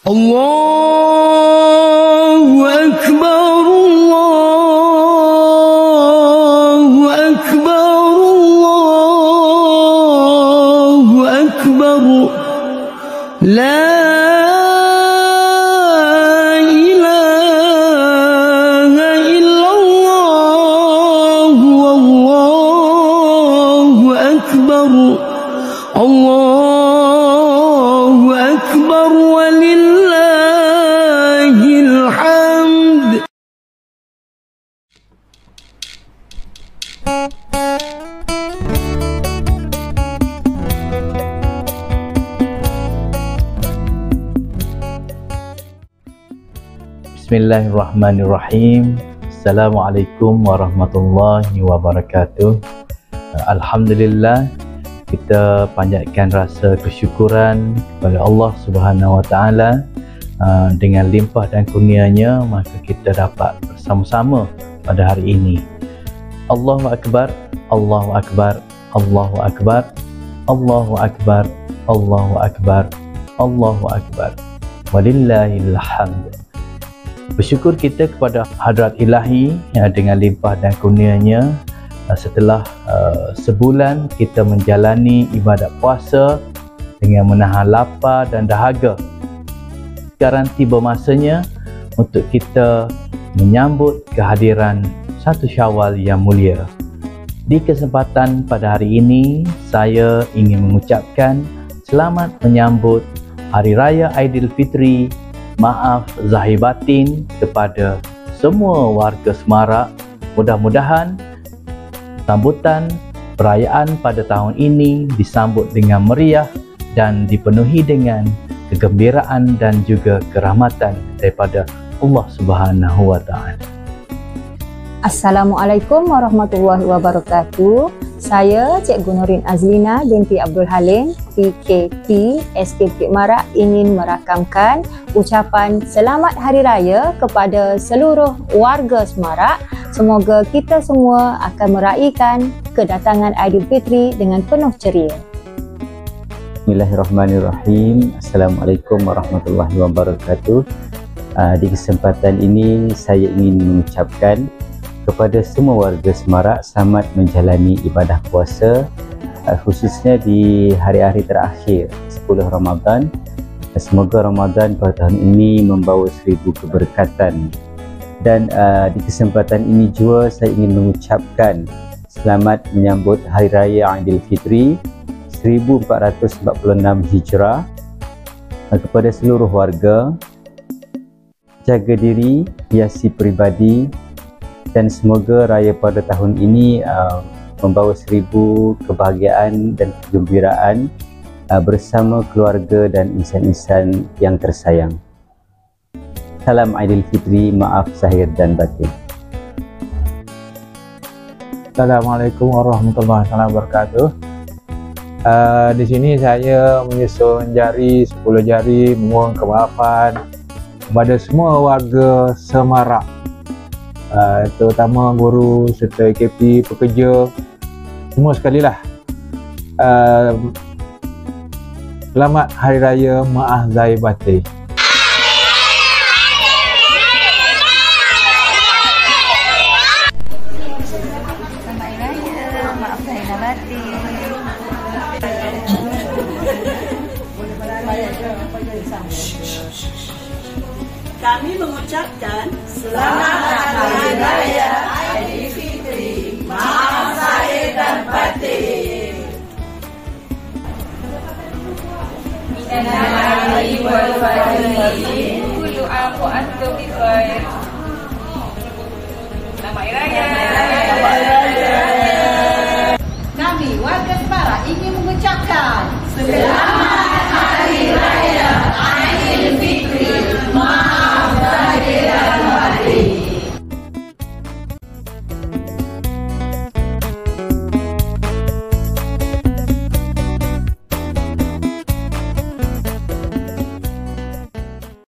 Allahu Akbar, Allahu Akbar, Allahu Akbar. La ilaha illallah, Allahu Akbar. Allahu Akbar walillahil hamd. Bismillahirrahmanirrahim. Assalamualaikum warahmatullahi wabarakatuh. Alhamdulillah, kita panjatkan rasa kesyukuran kepada Allah Subhanahu Wa Taala. Dengan limpah dan kurnia-Nya, maka kita dapat bersama-sama pada hari ini. Allahu Akbar, Allahu Akbar, Allahu Akbar, Allahu Akbar, Allahu Akbar, Allahu Akbar. Walillahil hamd. Bersyukur kita kepada Hadrat Ilahi dengan limpah dan kurnia-Nya. Setelah sebulan kita menjalani ibadat puasa dengan menahan lapar dan dahaga, sekarang tiba masanya untuk kita menyambut kehadiran 1 Syawal yang mulia. Di kesempatan pada hari ini, saya ingin mengucapkan selamat menyambut Hari Raya Aidilfitri, maaf zahir batin kepada semua warga Semarak. Mudah-mudahan sambutan perayaan pada tahun ini disambut dengan meriah dan dipenuhi dengan kegembiraan dan juga kerahmatan daripada Allah Subhanahu Wa Taala. Assalamualaikum warahmatullahi wabarakatuh. Saya Cikgu Nurin Azlina binti Abdul Halim, PKP SK Bukit Marak, ingin merakamkan ucapan Selamat Hari Raya kepada seluruh warga Semarak. Semoga kita semua akan meraihkan kedatangan Aidilfitri dengan penuh ceria. Bismillahirrahmanirrahim. Assalamualaikum warahmatullahi wabarakatuh. Di kesempatan ini saya ingin mengucapkan kepada semua warga Semarak selamat menjalani ibadah puasa, khususnya di hari-hari terakhir 10 Ramadan. Semoga Ramadan pada tahun ini membawa 1000 keberkatan. Dan di kesempatan ini juga saya ingin mengucapkan selamat menyambut Hari Raya Aidilfitri 1446 Hijrah kepada seluruh warga. Jaga diri, hiasi peribadi, dan semoga raya pada tahun ini membawa 1000 kebahagiaan dan kegembiraan bersama keluarga dan insan-insan yang tersayang. Salam Aidilfitri, maaf zahir dan batin. Assalamualaikum warahmatullahi wabarakatuh. Di sini saya menyusun jari 10 jari memohon kemaafan kepada semua warga Semarak, terutama guru serta AKP, pekerja, semua sekalilah. Selamat Hari Raya, maaf zahir batin. Kami mengucapkan Selamat Hari Raya Aidilfitri, maaf zahir dan batin. Innalillahi wal fadlin kullu afu antum bi khair. Selamat Hari Raya.